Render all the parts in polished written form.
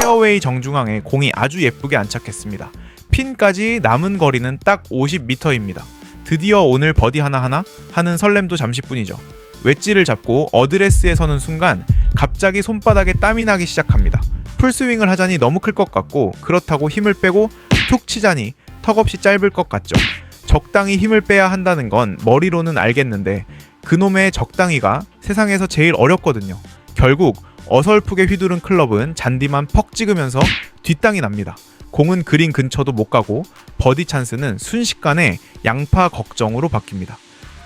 페어웨이 정중앙에 공이 아주 예쁘게 안착했습니다. 핀까지 남은 거리는 딱 50m입니다. 드디어 오늘 버디 하나하나 하는 설렘도 잠시뿐이죠. 웨지를 잡고 어드레스에 서는 순간 갑자기 손바닥에 땀이 나기 시작합니다. 풀스윙을 하자니 너무 클 것 같고, 그렇다고 힘을 빼고 툭 치자니 턱없이 짧을 것 같죠. 적당히 힘을 빼야 한다는 건 머리로는 알겠는데 그놈의 적당히가 세상에서 제일 어렵거든요. 결국 어설프게 휘두른 클럽은 잔디만 퍽 찍으면서 뒷땅이 납니다. 공은 그린 근처도 못 가고 버디 찬스는 순식간에 양파 걱정으로 바뀝니다.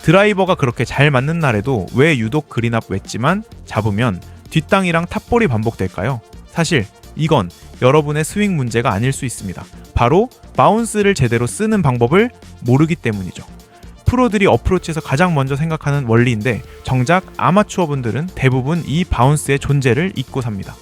드라이버가 그렇게 잘 맞는 날에도 왜 유독 그린 앞 웨지만 잡으면 뒷땅이랑 탑볼이 반복될까요? 사실 이건 여러분의 스윙 문제가 아닐 수 있습니다. 바로 바운스를 제대로 쓰는 방법을 모르기 때문이죠. 프로들이 어프로치에서 가장 먼저 생각하는 원리인데 정작 아마추어분들은 대부분 이 바운스의 존재를 잊고 삽니다.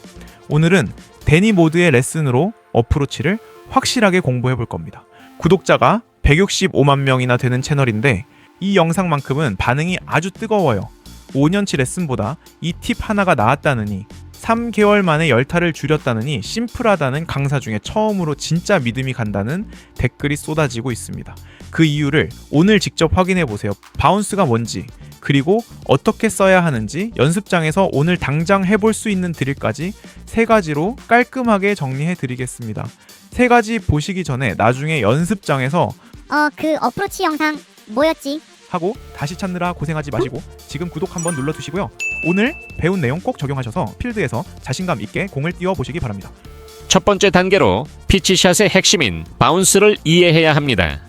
오늘은 데니 모드의 레슨으로 어프로치를 확실하게 공부해 볼 겁니다. 구독자가 165만 명이나 되는 채널인데 이 영상만큼은 반응이 아주 뜨거워요. 5년치 레슨보다 이 팁 하나가 나았다느니, 3개월 만에 열타를 줄였다느니 심플하다는 강사 중에 처음으로 진짜 믿음이 간다는 댓글이 쏟아지고 있습니다. 그 이유를 오늘 직접 확인해 보세요. 바운스가 뭔지, 그리고 어떻게 써야 하는지 연습장에서 오늘 당장 해볼 수 있는 드릴까지 3가지로 깔끔하게 정리해 드리겠습니다. 3가지 보시기 전에 나중에 연습장에서 그 어프로치 영상 뭐였지? 하고 다시 찾느라 고생하지 마시고 지금 구독 한번 눌러두시고요. 오늘 배운 내용 꼭 적용하셔서 필드에서 자신감 있게 공을 띄워보시기 바랍니다. 첫 번째 단계로 피치샷의 핵심인 바운스를 이해해야 합니다.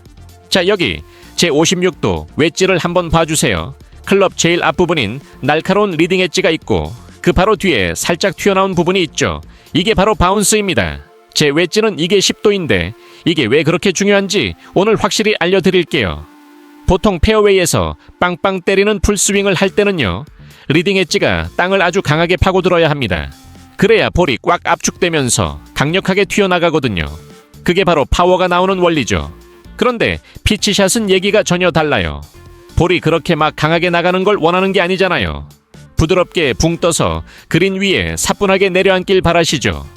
자, 여기 제56도 웨지를 한번 봐주세요. 클럽 제일 앞부분인 날카로운 리딩 엣지가 있고 그 바로 뒤에 살짝 튀어나온 부분이 있죠. 이게 바로 바운스입니다. 제 웨지는 이게 10도인데 이게 왜 그렇게 중요한지 오늘 확실히 알려드릴게요. 보통 페어웨이에서 빵빵 때리는 풀스윙을 할 때는요, 리딩 엣지가 땅을 아주 강하게 파고들어야 합니다. 그래야 볼이 꽉 압축되면서 강력하게 튀어나가거든요. 그게 바로 파워가 나오는 원리죠. 그런데 피치샷은 얘기가 전혀 달라요. 볼이 그렇게 막 강하게 나가는 걸 원하는 게 아니잖아요. 부드럽게 붕 떠서 그린 위에 사뿐하게 내려앉길 바라시죠.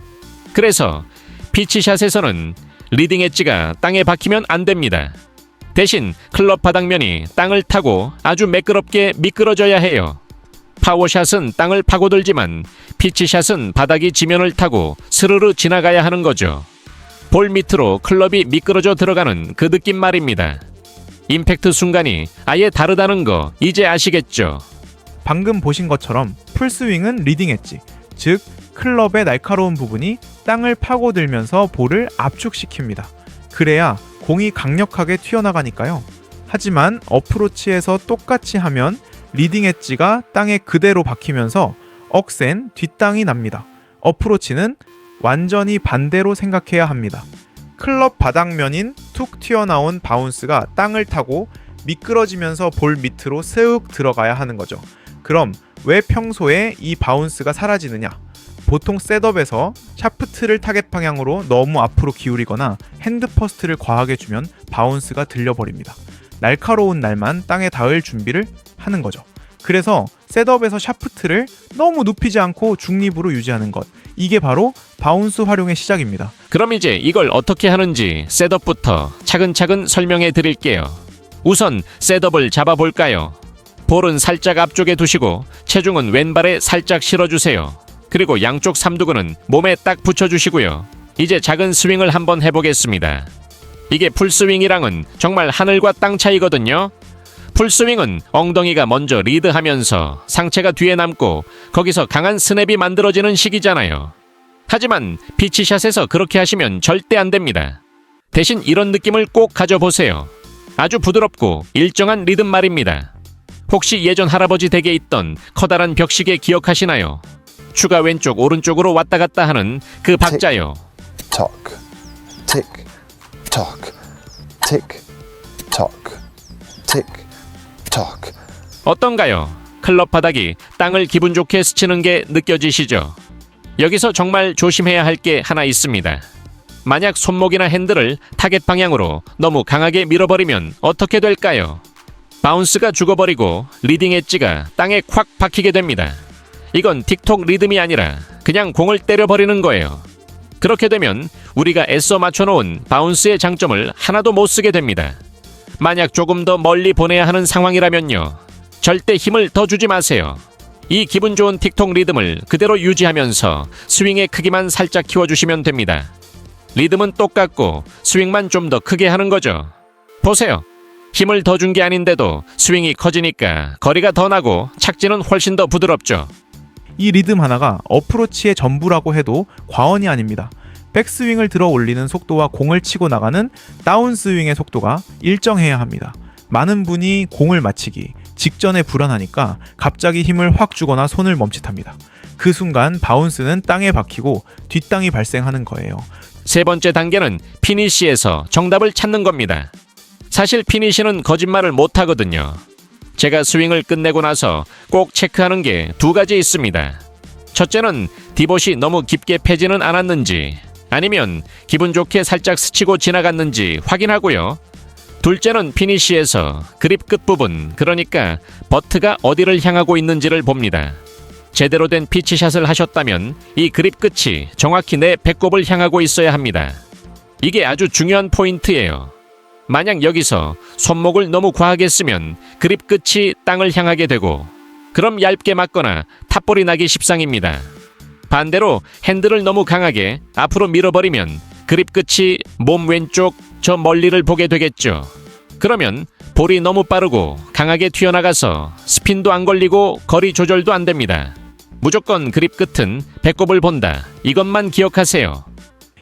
그래서 피치샷에서는 리딩 엣지가 땅에 박히면 안 됩니다. 대신 클럽 바닥면이 땅을 타고 아주 매끄럽게 미끄러져야 해요. 파워샷은 땅을 파고들지만 피치샷은 바닥이 지면을 타고 스르르 지나가야 하는 거죠. 볼 밑으로 클럽이 미끄러져 들어가는 그 느낌 말입니다. 임팩트 순간이 아예 다르다는 거 이제 아시겠죠? 방금 보신 것처럼 풀스윙은 리딩 엣지, 즉 클럽의 날카로운 부분이 땅을 파고들면서 볼을 압축시킵니다. 그래야 공이 강력하게 튀어나가니까요. 하지만 어프로치에서 똑같이 하면 리딩 엣지가 땅에 그대로 박히면서 억센 뒷땅이 납니다. 어프로치는 완전히 반대로 생각해야 합니다. 클럽 바닥면인 툭 튀어나온 바운스가 땅을 타고 미끄러지면서 볼 밑으로 쓱 들어가야 하는 거죠. 그럼 왜 평소에 이 바운스가 사라지느냐? 보통 셋업에서 샤프트를 타겟 방향으로 너무 앞으로 기울이거나 핸드 퍼스트를 과하게 주면 바운스가 들려버립니다. 날카로운 날만 땅에 닿을 준비를 하는 거죠. 그래서 셋업에서 샤프트를 너무 눕히지 않고 중립으로 유지하는 것, 이게 바로 바운스 활용의 시작입니다. 그럼 이제 이걸 어떻게 하는지 셋업부터 차근차근 설명해 드릴게요. 우선 셋업을 잡아볼까요? 볼은 살짝 앞쪽에 두시고 체중은 왼발에 살짝 실어주세요. 그리고 양쪽 삼두근은 몸에 딱 붙여주시고요. 이제 작은 스윙을 한번 해보겠습니다. 이게 풀스윙이랑은 정말 하늘과 땅 차이거든요. 풀스윙은 엉덩이가 먼저 리드하면서 상체가 뒤에 남고 거기서 강한 스냅이 만들어지는 식이잖아요. 하지만 피치샷에서 그렇게 하시면 절대 안 됩니다. 대신 이런 느낌을 꼭 가져보세요. 아주 부드럽고 일정한 리듬 말입니다. 혹시 예전 할아버지 댁에 있던 커다란 벽시계 기억하시나요? 추가 왼쪽 오른쪽으로 왔다 갔다 하는 그 박자요. Tock, tick, tock, tick, tock, tick, tock. 어떤가요? 클럽 바닥이 땅을 기분 좋게 스치는 게 느껴지시죠? 여기서 정말 조심해야 할 게 하나 있습니다. 만약 손목이나 핸들을 타겟 방향으로 너무 강하게 밀어버리면 어떻게 될까요? 바운스가 죽어버리고 리딩 엣지가 땅에 콱 박히게 됩니다. 이건 틱톡 리듬이 아니라 그냥 공을 때려버리는 거예요. 그렇게 되면 우리가 애써 맞춰놓은 바운스의 장점을 하나도 못 쓰게 됩니다. 만약 조금 더 멀리 보내야 하는 상황이라면요. 절대 힘을 더 주지 마세요. 이 기분 좋은 틱톡 리듬을 그대로 유지하면서 스윙의 크기만 살짝 키워주시면 됩니다. 리듬은 똑같고 스윙만 좀 더 크게 하는 거죠. 보세요. 힘을 더 준 게 아닌데도 스윙이 커지니까 거리가 더 나고 착지는 훨씬 더 부드럽죠. 이 리듬 하나가 어프로치의 전부라고 해도 과언이 아닙니다. 백스윙을 들어 올리는 속도와 공을 치고 나가는 다운스윙의 속도가 일정해야 합니다. 많은 분이 공을 맞히기 직전에 불안하니까 갑자기 힘을 확 주거나 손을 멈칫합니다. 그 순간 바운스는 땅에 박히고 뒷땅이 발생하는 거예요. 세 번째 단계는 피니시에서 정답을 찾는 겁니다. 사실 피니시는 거짓말을 못 하거든요. 제가 스윙을 끝내고 나서 꼭 체크하는 게 두 가지 있습니다. 첫째는 디봇이 너무 깊게 패지는 않았는지 아니면 기분 좋게 살짝 스치고 지나갔는지 확인하고요. 둘째는 피니시에서 그립 끝부분, 그러니까 버트가 어디를 향하고 있는지를 봅니다. 제대로 된 피치샷을 하셨다면 이 그립 끝이 정확히 내 배꼽을 향하고 있어야 합니다. 이게 아주 중요한 포인트예요. 만약 여기서 손목을 너무 과하게 쓰면 그립 끝이 땅을 향하게 되고 그럼 얇게 맞거나 탑볼이 나기 십상입니다. 반대로 핸들을 너무 강하게 앞으로 밀어버리면 그립 끝이 몸 왼쪽 저 멀리를 보게 되겠죠. 그러면 볼이 너무 빠르고 강하게 튀어나가서 스핀도 안 걸리고 거리 조절도 안 됩니다. 무조건 그립 끝은 배꼽을 본다. 이것만 기억하세요.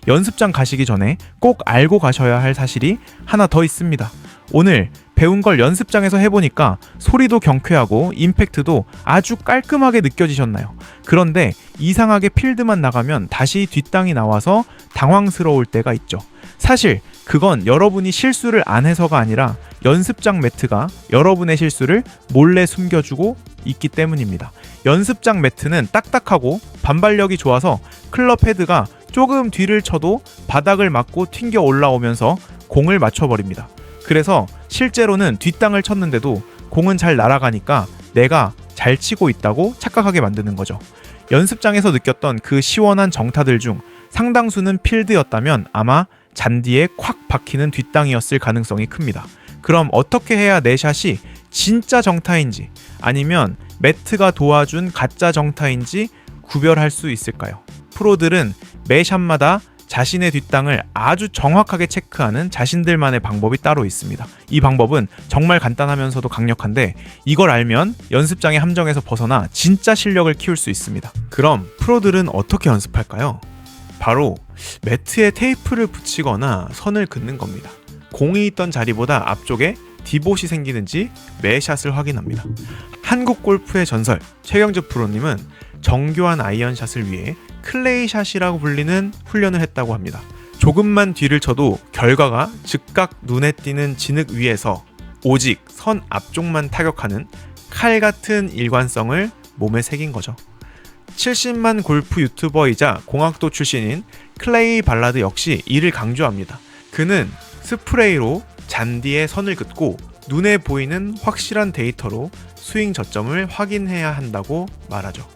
연습장 가시기 전에 꼭 알고 가셔야 할 사실이 하나 더 있습니다. 오늘 배운 걸 연습장에서 해보니까 소리도 경쾌하고 임팩트도 아주 깔끔하게 느껴지셨나요? 그런데 이상하게 필드만 나가면 다시 뒷땅이 나와서 당황스러울 때가 있죠. 사실 그건 여러분이 실수를 안 해서가 아니라 연습장 매트가 여러분의 실수를 몰래 숨겨주고 있기 때문입니다. 연습장 매트는 딱딱하고 반발력이 좋아서 클럽 헤드가 조금 뒤를 쳐도 바닥을 맞고 튕겨 올라오면서 공을 맞춰버립니다. 그래서 실제로는 뒷땅을 쳤는데도 공은 잘 날아가니까 내가 잘 치고 있다고 착각하게 만드는 거죠. 연습장에서 느꼈던 그 시원한 정타들 중 상당수는 필드였다면 아마 잔디에 콱 박히는 뒷땅이었을 가능성이 큽니다. 그럼 어떻게 해야 내 샷이 진짜 정타인지 아니면 매트가 도와준 가짜 정타인지 구별할 수 있을까요? 프로들은 매 샷마다 자신의 뒷땅을 아주 정확하게 체크하는 자신들만의 방법이 따로 있습니다. 이 방법은 정말 간단하면서도 강력한데 이걸 알면 연습장의 함정에서 벗어나 진짜 실력을 키울 수 있습니다. 그럼 프로들은 어떻게 연습할까요? 바로 매트에 테이프를 붙이거나 선을 긋는 겁니다. 공이 있던 자리보다 앞쪽에 디봇이 생기는지 매 샷을 확인합니다. 한국 골프의 전설 최경주 프로님은 정교한 아이언샷을 위해 클레이샷이라고 불리는 훈련을 했다고 합니다. 조금만 뒤를 쳐도 결과가 즉각 눈에 띄는 진흙 위에서 오직 선 앞쪽만 타격하는 칼 같은 일관성을 몸에 새긴 거죠. 70만 골프 유튜버이자 공학도 출신인 클레이 발라드 역시 이를 강조합니다. 그는 스프레이로 잔디에 선을 긋고 눈에 보이는 확실한 데이터로 스윙 저점을 확인해야 한다고 말하죠.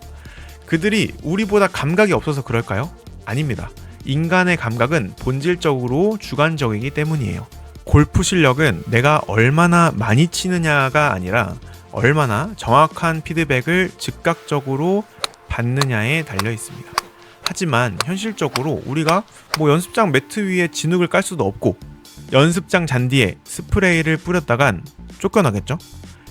그들이 우리보다 감각이 없어서 그럴까요? 아닙니다. 인간의 감각은 본질적으로 주관적이기 때문이에요. 골프 실력은 내가 얼마나 많이 치느냐가 아니라 얼마나 정확한 피드백을 즉각적으로 받느냐에 달려 있습니다. 하지만 현실적으로 우리가 연습장 매트 위에 진흙을 깔 수도 없고 연습장 잔디에 스프레이를 뿌렸다간 쫓겨나겠죠?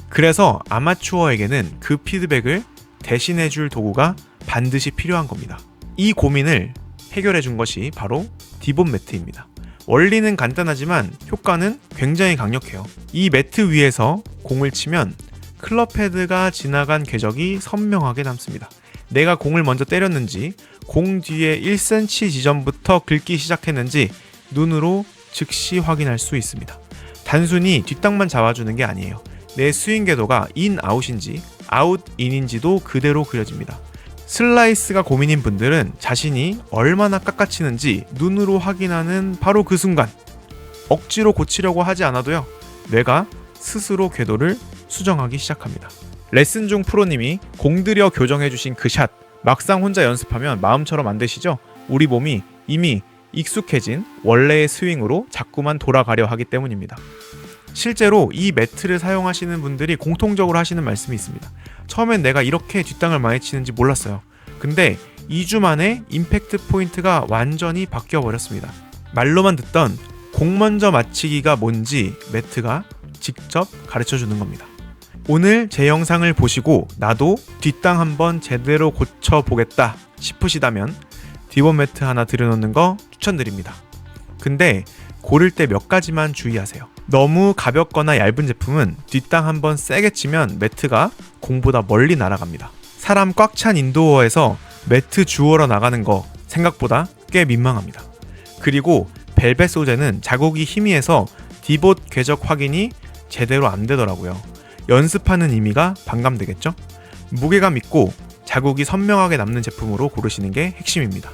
그래서 아마추어에게는 그 피드백을 대신해줄 도구가 반드시 필요한 겁니다. 이 고민을 해결해 준 것이 바로 디봇 매트입니다. 원리는 간단하지만 효과는 굉장히 강력해요. 이 매트 위에서 공을 치면 클럽 헤드가 지나간 궤적이 선명하게 남습니다. 내가 공을 먼저 때렸는지 공 뒤에 1cm 지점부터 긁기 시작했는지 눈으로 즉시 확인할 수 있습니다. 단순히 뒷땅만 잡아주는 게 아니에요. 내 스윙 궤도가 인, 아웃인지 아웃, 인인지도 그대로 그려집니다. 슬라이스가 고민인 분들은 자신이 얼마나 깎아치는지 눈으로 확인하는 바로 그 순간 억지로 고치려고 하지 않아도요. 뇌가 스스로 궤도를 수정하기 시작합니다. 레슨 중 프로님이 공들여 교정해주신 그 샷 막상 혼자 연습하면 마음처럼 안 되시죠? 우리 몸이 이미 익숙해진 원래의 스윙으로 자꾸만 돌아가려 하기 때문입니다. 실제로 이 매트를 사용하시는 분들이 공통적으로 하시는 말씀이 있습니다. 처음엔 내가 이렇게 뒷땅을 많이 치는지 몰랐어요. 근데 2주 만에 임팩트 포인트가 완전히 바뀌어 버렸습니다. 말로만 듣던 공 먼저 맞히기가 뭔지 매트가 직접 가르쳐 주는 겁니다. 오늘 제 영상을 보시고 나도 뒷땅 한번 제대로 고쳐보겠다 싶으시다면 D1 매트 하나 들여놓는 거 추천드립니다. 근데 고를 때 몇 가지만 주의하세요. 너무 가볍거나 얇은 제품은 뒷땅 한번 세게 치면 매트가 공보다 멀리 날아갑니다. 사람 꽉 찬 인도어에서 매트 주워러 나가는 거 생각보다 꽤 민망합니다. 그리고 벨벳 소재는 자국이 희미해서 디봇 궤적 확인이 제대로 안 되더라고요. 연습하는 의미가 반감되겠죠? 무게감 있고 자국이 선명하게 남는 제품으로 고르시는 게 핵심입니다.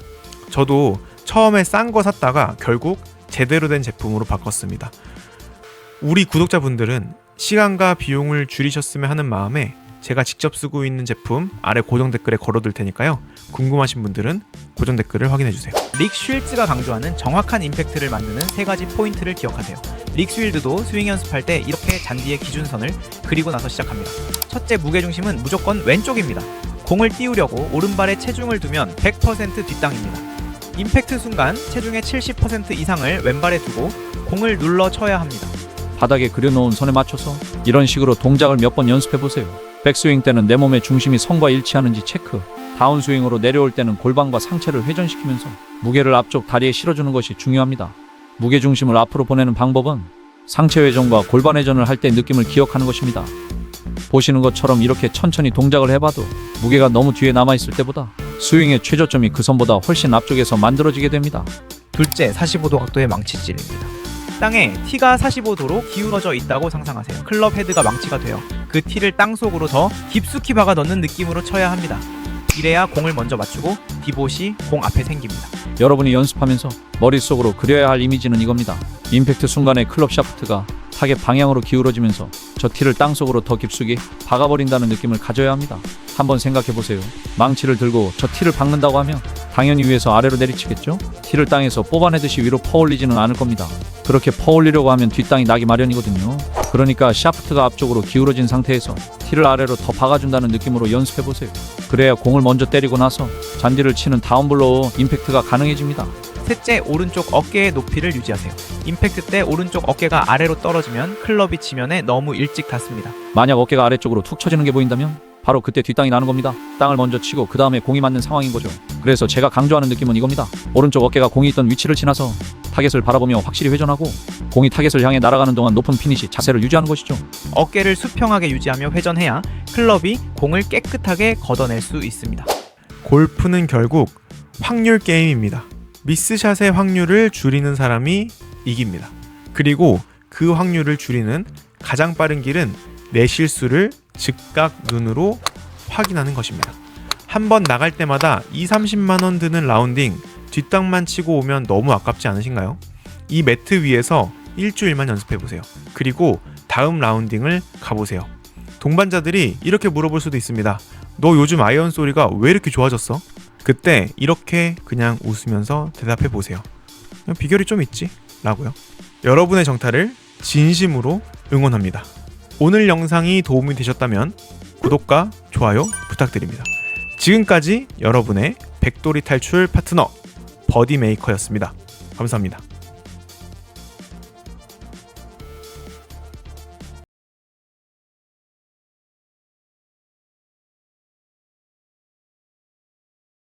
저도 처음에 싼 거 샀다가 결국 제대로 된 제품으로 바꿨습니다. 우리 구독자분들은 시간과 비용을 줄이셨으면 하는 마음에 제가 직접 쓰고 있는 제품 아래 고정 댓글에 걸어둘 테니까요. 궁금하신 분들은 고정 댓글을 확인해주세요. 릭 쉴츠가 강조하는 정확한 임팩트를 만드는 3가지 포인트를 기억하세요. 릭 스윌드도 스윙 연습할 때 이렇게 잔디의 기준선을 그리고 나서 시작합니다. 첫째, 무게중심은 무조건 왼쪽입니다. 공을 띄우려고 오른발에 체중을 두면 100% 뒷땅입니다. 임팩트 순간 체중의 70% 이상을 왼발에 두고 공을 눌러 쳐야 합니다. 바닥에 그려놓은 선에 맞춰서 이런 식으로 동작을 몇 번 연습해보세요. 백스윙 때는 내 몸의 중심이 선과 일치하는지 체크, 다운스윙으로 내려올 때는 골반과 상체를 회전시키면서 무게를 앞쪽 다리에 실어주는 것이 중요합니다. 무게중심을 앞으로 보내는 방법은 상체 회전과 골반 회전을 할 때 느낌을 기억하는 것입니다. 보시는 것처럼 이렇게 천천히 동작을 해봐도 무게가 너무 뒤에 남아있을 때보다 스윙의 최저점이 그 선보다 훨씬 앞쪽에서 만들어지게 됩니다. 둘째, 45도 각도의 망치질입니다. 땅에 티가 45도로 기울어져 있다고 상상하세요. 클럽 헤드가 망치가 돼요. 그 티를 땅속으로 더 깊숙이 박아 넣는 느낌으로 쳐야 합니다. 이래야 공을 먼저 맞추고 디봇이 공 앞에 생깁니다. 여러분이 연습하면서 머릿속으로 그려야 할 이미지는 이겁니다. 임팩트 순간에 클럽 샤프트가 타겟 방향으로 기울어지면서 저 티를 땅속으로 더 깊숙이 박아버린다는 느낌을 가져야 합니다. 한번 생각해보세요. 망치를 들고 저 티를 박는다고 하면 당연히 위에서 아래로 내리치겠죠? 티를 땅에서 뽑아내듯이 위로 퍼올리지는 않을 겁니다. 그렇게 퍼올리려고 하면 뒷땅이 나기 마련이거든요. 그러니까 샤프트가 앞쪽으로 기울어진 상태에서 티를 아래로 더 박아준다는 느낌으로 연습해보세요. 그래야 공을 먼저 때리고 나서 잔디를 치는 다운블로우 임팩트가 가능해집니다. 셋째, 오른쪽 어깨의 높이를 유지하세요. 임팩트 때 오른쪽 어깨가 아래로 떨어지면 클럽이 지면에 너무 일찍 닿습니다. 만약 어깨가 아래쪽으로 툭 쳐지는 게 보인다면 바로 그때 뒷땅이 나는 겁니다. 땅을 먼저 치고 그 다음에 공이 맞는 상황인 거죠. 그래서 제가 강조하는 느낌은 이겁니다. 오른쪽 어깨가 공이 있던 위치를 지나서 타겟을 바라보며 확실히 회전하고 공이 타겟을 향해 날아가는 동안 높은 피니시 자세를 유지하는 것이죠. 어깨를 수평하게 유지하며 회전해야 클럽이 공을 깨끗하게 걷어낼 수 있습니다. 골프는 결국 확률 게임입니다. 미스샷의 확률을 줄이는 사람이 이깁니다. 그리고 그 확률을 줄이는 가장 빠른 길은 내 실수를 즉각 눈으로 확인하는 것입니다. 한 번 나갈 때마다 20-30만 원 드는 라운딩 뒷땅만 치고 오면 너무 아깝지 않으신가요? 이 매트 위에서 일주일만 연습해보세요. 그리고 다음 라운딩을 가보세요. 동반자들이 이렇게 물어볼 수도 있습니다. 너 요즘 아이언 소리가 왜 이렇게 좋아졌어? 그때 이렇게 그냥 웃으면서 대답해보세요. 비결이 좀 있지? 라고요. 여러분의 정타를 진심으로 응원합니다. 오늘 영상이 도움이 되셨다면 구독과 좋아요 부탁드립니다. 지금까지 여러분의 백돌이 탈출 파트너 버디메이커였습니다. 감사합니다.